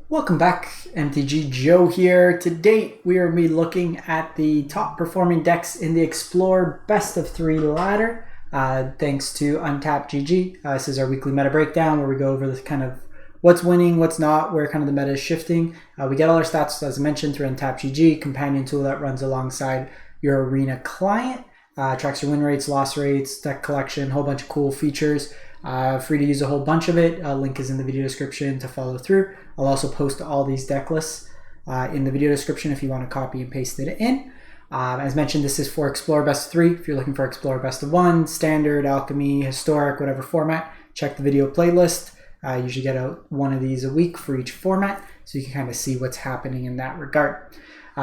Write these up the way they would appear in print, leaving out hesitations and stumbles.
Welcome back, MTG Joe here. To date, we are looking at the top performing decks in the Explorer Best of 3 ladder. Thanks to Untapped GG. This is our weekly meta breakdown where we go over the kind of what's winning, what's not, where kind of the meta is shifting. We get all our stats, as I mentioned, through Untapped GG, companion tool that runs alongside your Arena client. Tracks your win rates, loss rates, deck collection, whole bunch of cool features. Free to use a whole bunch of it. Link is in the video description to follow through. I'll also post all these deck lists in the video description if you want to copy and paste it in. As mentioned, this is for Explorer Best of 3. If you're looking for Explorer Best of 1, Standard, Alchemy, Historic, whatever format, check the video playlist. I usually get out one of these a week for each format, so you can kind of see what's happening in that regard.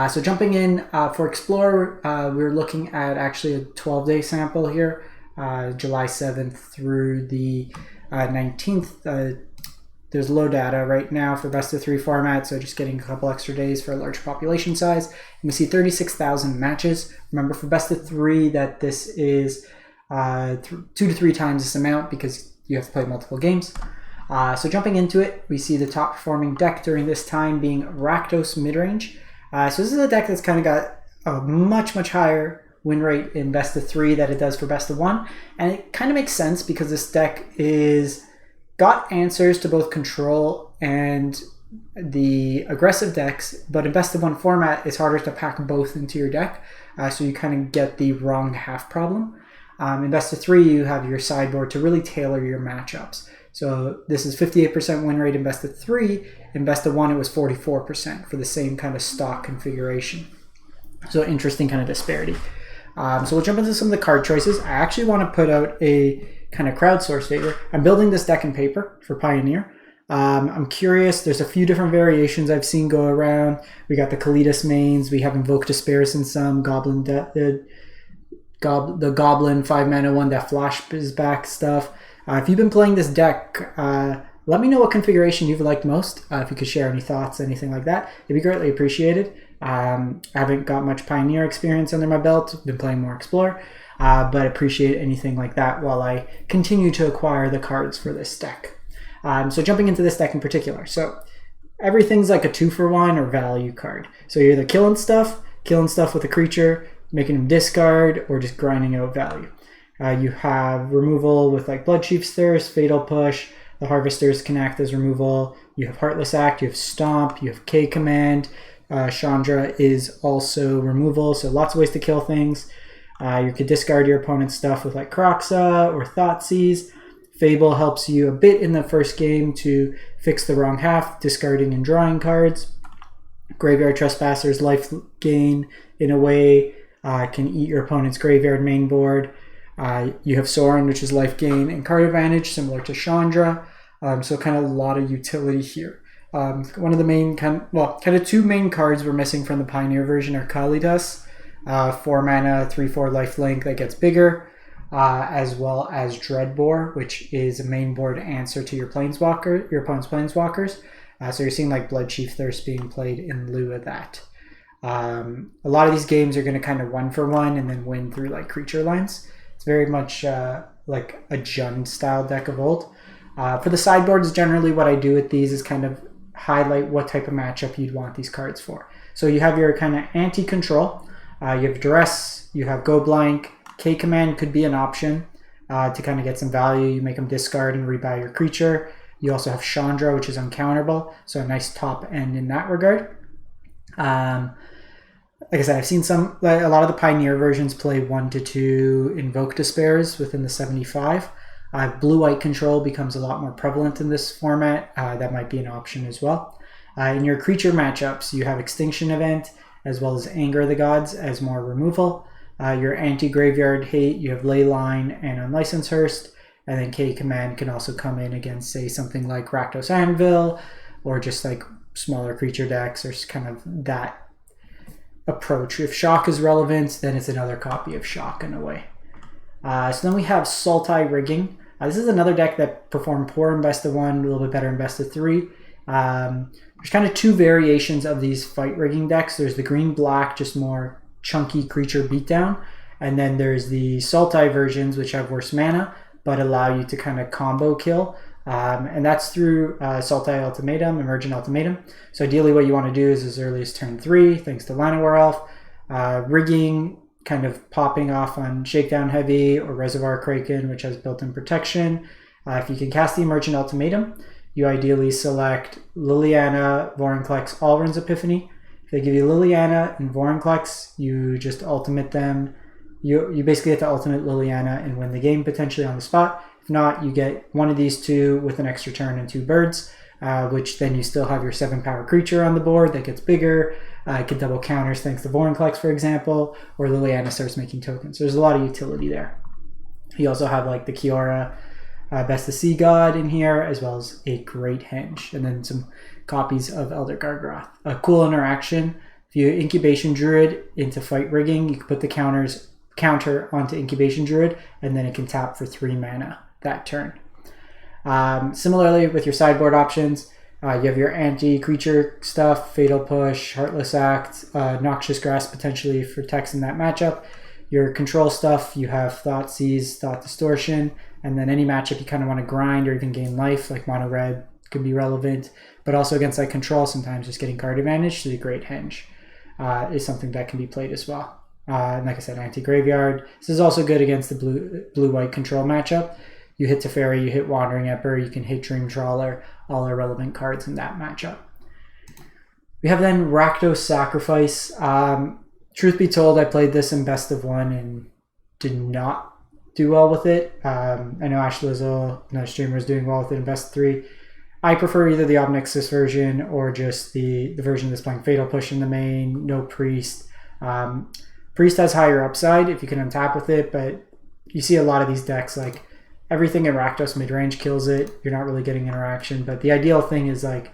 So jumping in for Explorer, we're looking at actually a 12-day sample here. July 7th through the 19th. There's low data right now for best of 3 format, so just getting a couple extra days for a large population size. And we see 36,000 matches. Remember, for best of 3 that this is 2 to 3 times this amount because you have to play multiple games. So jumping into it, we see the top performing deck during this time being Rakdos Midrange. So this is a deck that's kind of got a much higher win rate in best of 3 that it does for best of 1, and it kind of makes sense because this deck is got answers to both control and the aggressive decks, but in best of 1 format it's harder to pack both into your deck, so you kind of get the wrong half problem. In best of 3 you have your sideboard to really tailor your matchups. So this is 58% win rate in best of 3. In best of 1 it was 44% for the same kind of stock configuration. So interesting kind of disparity. So we'll jump into some of the card choices. I actually want to put out a kind of crowdsourced favor. I'm building this deck in paper for Pioneer. I'm curious. There's a few different variations I've seen go around. We got the Kalidas mains. We have Invoke Despairs in some. The Goblin 5-mana one that flashes back stuff. If you've been playing this deck, let me know what configuration you've liked most. If you could share any thoughts, anything like that, it'd be greatly appreciated. I haven't got much Pioneer experience under my belt. Been playing more Explorer, but appreciate anything like that while I continue to acquire the cards for this deck. So jumping into this deck in particular. So everything's like a 2-for-1 or value card. So you're either killing stuff with a creature, making them discard, or just grinding out value. You have removal with like Bloodchief's Thirst, Fatal Push. The Harvesters can act as removal. You have Heartless Act, you have Stomp, you have K-Command. Chandra is also removal, so lots of ways to kill things. You could discard your opponent's stuff with like Kroxa or Thoughtseize. Fable helps you a bit in the first game to fix the wrong half, discarding and drawing cards. Graveyard Trespasser's life gain in a way can eat your opponent's graveyard main board. You have Sorin, which is life gain and card advantage, similar to Chandra. So kind of a lot of utility here. One of the main kind of 2 main cards we're missing from the Pioneer version are Kalidas, 4-mana, 3/4 lifelink that gets bigger, as well as Dreadbore, which is a main board answer to your opponent's planeswalkers. So you're seeing like Bloodchief Thirst being played in lieu of that. A lot of these games are going to kind of 1-for-1 and then win through like creature lines. It's very much like a Jund style deck of old. For the sideboards, generally what I do with these is kind of highlight what type of matchup you'd want these cards for. So you have your kind of anti-control. You have Duress, you have Go Blank. K-Command could be an option to kind of get some value. You make them discard and rebuy your creature. You also have Chandra, which is uncounterable, so a nice top end in that regard. Like I said, I've seen a lot of the Pioneer versions play 1 to 2 Invoke Despairs within the 75. Blue-white control becomes a lot more prevalent in this format. That might be an option as well. In your creature matchups, you have Extinction Event as well as Anger of the Gods as more removal. Your anti-graveyard hate, you have Leyline and Unlicensed Hearst, and then K-Command can also come in against, say, something like Rakdos Anvil, or just like smaller creature decks, or kind of that approach. If Shock is relevant, then it's another copy of Shock in a way. So then we have Sultai Rigging. This is another deck that performed poor in best of 1, a little bit better in best of 3. There's kind of 2 variations of these fight rigging decks. There's the green-black, just more chunky creature beatdown. And then there's the Sultai versions, which have worse mana, but allow you to kind of combo kill And that's through Sultai Ultimatum, Emergent Ultimatum. So ideally what you want to do is as early as turn 3, thanks to Llanowar Elf. Rigging, kind of popping off on Shakedown Heavy or Reservoir Kraken, which has built-in protection. If you can cast the Emergent Ultimatum, you ideally select Liliana, Vorinclex, Alrund's Epiphany. If they give you Liliana and Vorinclex, you just ultimate them. You basically get to ultimate Liliana and win the game potentially on the spot. If not, you get one of these two with an extra turn and 2 birds, which then you still have your 7-power creature on the board that gets bigger. It can double counters thanks to Vorinclex, for example, or Liliana starts making tokens. So there's a lot of utility there. You also have like the Kiora Best of Sea God in here, as well as a Great Henge, and then some copies of Elder Gargroth. A cool interaction: if you Incubation Druid into Fight Rigging, you can put the counter onto Incubation Druid, and then it can tap for 3 mana that turn. Similarly, with your sideboard options, you have your anti-creature stuff, Fatal Push, Heartless Act, Noxious Grasp potentially for text in that matchup. Your control stuff, you have Thoughtseize, Thought Distortion, and then any matchup you kind of want to grind or even gain life, like Mono Red could be relevant, but also against like control, sometimes just getting card advantage to the Great Henge is something that can be played as well. And like I said, anti-graveyard. This is also good against the blue-white control matchup. You hit Teferi, you hit Wandering Emperor, you can hit Dream Trawler, all are relevant cards in that matchup. We have then Rakdos Sacrifice. Truth be told, I played this in Best of 1 and did not do well with it. I know Ash Lizzle, another streamer, is doing well with it in Best of 3. I prefer either the Obnixis version or just the version that's playing Fatal Push in the main, no Priest. Priest has higher upside if you can untap with it, but you see a lot of these decks, like everything in Rakdos Midrange kills it. You're not really getting interaction, but the ideal thing is like,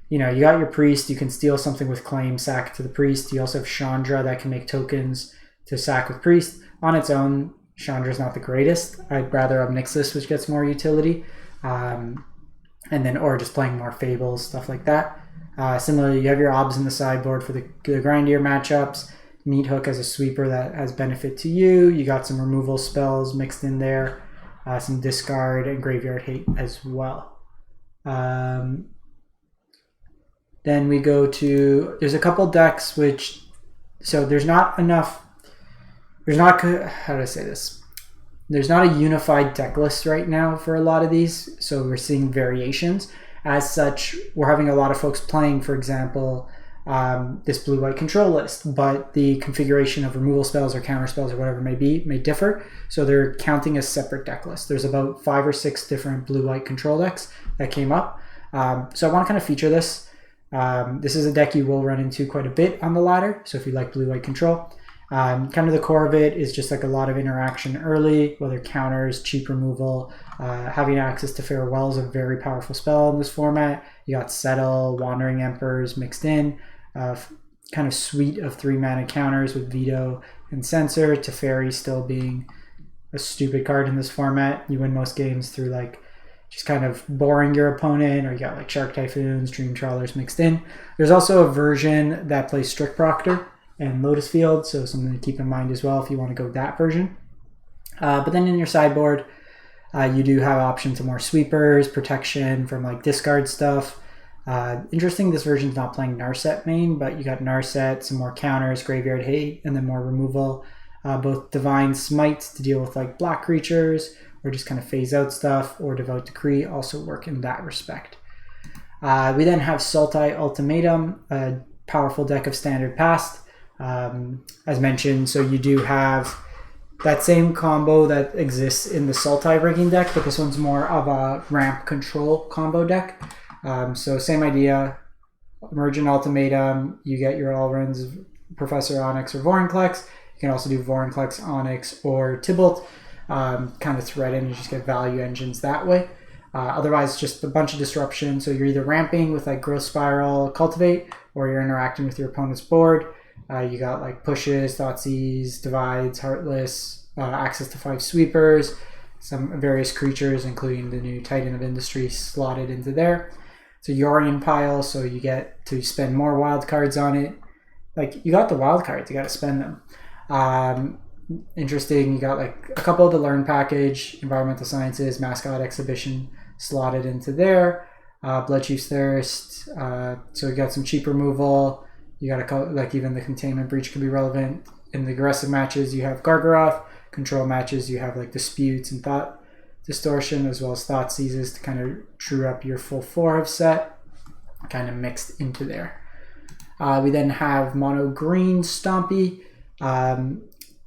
you know, you got your Priest, you can steal something with Claim, sack it to the Priest. You also have Chandra that can make tokens to sack with Priest. On its own, Chandra's not the greatest. I'd rather Obnixis, which gets more utility. And then, or just playing more Fables, stuff like that. Similarly, you have your Obs in the sideboard for the grindier matchups. Meat Hook as a sweeper that has benefit to you. You got some removal spells mixed in there. Some discard and graveyard hate as well. Then we go to, there's a couple decks which, so there's not enough, how do I say this? There's not a unified deck list right now for a lot of these, so we're seeing variations. As such, we're having a lot of folks playing, for example, this blue-white control list, but the configuration of removal spells or counter spells or whatever it may differ, so they're counting as separate deck lists. There's about 5 or 6 different blue-white control decks that came up. So I want to kind of feature this. This is a deck you will run into quite a bit on the ladder, so if you like blue-white control. Kind of the core of it is just like a lot of interaction early, whether counters, cheap removal, having access to Farewell is a very powerful spell in this format. You got Settle, Wandering Emperors mixed in, kind of suite of 3-mana counters with Veto and Censor, Teferi still being a stupid card in this format. You win most games through like just kind of boring your opponent, or you got like Shark Typhoons, Dream Trawlers mixed in. There's also a version that plays Strict Proctor and Lotus Field, so something to keep in mind as well if you want to go that version. But then in your sideboard, you do have options to more sweepers, protection from like discard stuff. Interesting, this version's not playing Narset main, but you got Narset, some more counters, Graveyard Hate, and then more removal. Both Divine Smite to deal with like black creatures, or just kind of phase out stuff, or Devout Decree also work in that respect. We then have Sultai Ultimatum, a powerful deck of Standard Past. As mentioned, so you do have that same combo that exists in the Sultai Rigging deck, but this one's more of a ramp control combo deck. So same idea, Emergent Ultimatum, you get your Allruns, Professor Onyx or Vorinclex. You can also do Vorinclex, Onyx, or Tibalt, kind of thread in and just get value engines that way. Otherwise, just a bunch of disruption, so you're either ramping with like Growth Spiral, Cultivate, or you're interacting with your opponent's board. You got like pushes, Thoughtseize, divides, Heartless, access to 5 sweepers, some various creatures, including the new Titan of Industry slotted into there. It's a Yorion pile, so you get to spend more wild cards on it. Like, you got the wild cards, you got to spend them. Interesting, you got like a couple of the Learn package, Environmental Sciences, Mascot Exhibition, slotted into there. Bloodchief's Thirst, so you got some cheap removal. You got a like even the Containment Breach can be relevant. In the aggressive matches, you have Gargaroth. Control matches, you have like Disputes and Thought Distortion, as well as Thoughtseizes to kind of true up your full 4 set, kind of mixed into there. We then have mono green Stompy,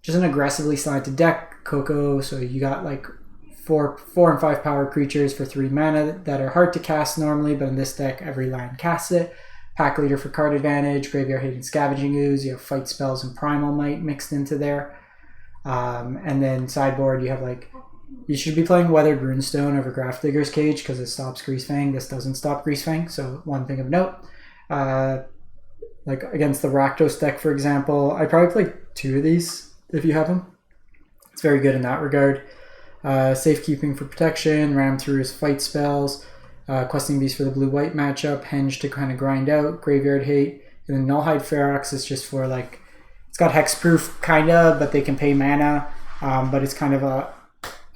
just an aggressively slanted deck. Coco, so you got like 4 and 5 power creatures for 3 mana that are hard to cast normally, but in this deck, every land casts it. Pack Leader for card advantage, Graveyard Hate and Scavenging Ooze, you have Fight Spells and Primal Might mixed into there. And then sideboard, you have like, you should be playing Weathered Runestone over Grafdigger's Cage because it stops Greasefang. This doesn't stop Greasefang, so one thing of note. Like against the Rakdos deck, for example, I'd probably play 2 of these if you have them. It's very good in that regard. Safekeeping for protection, Ram through his fight spells, Questing Beast for the blue-white matchup, Henge to kind of grind out, Graveyard Hate, and then Nullhide Ferox is just for like, it's got hexproof kind of, but they can pay mana, but it's kind of a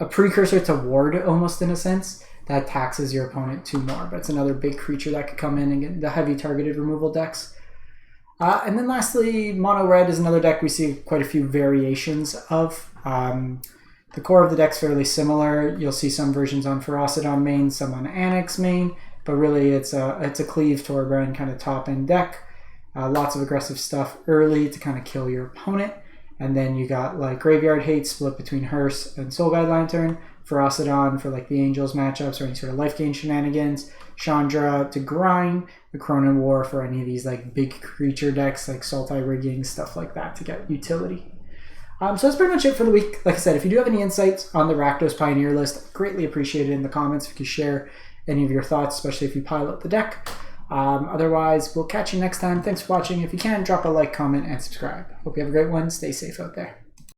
precursor to Ward almost in a sense that taxes your opponent 2 more, but it's another big creature that could come in and get the heavy targeted removal decks. And then lastly, Mono Red is another deck we see quite a few variations of. The core of the deck's fairly similar. You'll see some versions on Ferocidon main, some on Annex main, but really it's a Cleave Torbran kind of top-end deck. Lots of aggressive stuff early to kind of kill your opponent. And then you got like Graveyard Hate split between Hearse and Soul Guide Lantern, Ferocidon for like the Angels matchups or any sort of life gain shenanigans, Chandra to grind, the Cronin War for any of these like big creature decks like Sultai Rigging, stuff like that to get utility. So that's pretty much it for the week. Like I said, if you do have any insights on the Rakdos Pioneer list, I'd greatly appreciate it in the comments if you could share any of your thoughts, especially if you pile up the deck. Otherwise, we'll catch you next time. Thanks for watching. If you can, drop a like, comment, and subscribe. Hope you have a great one. Stay safe out there.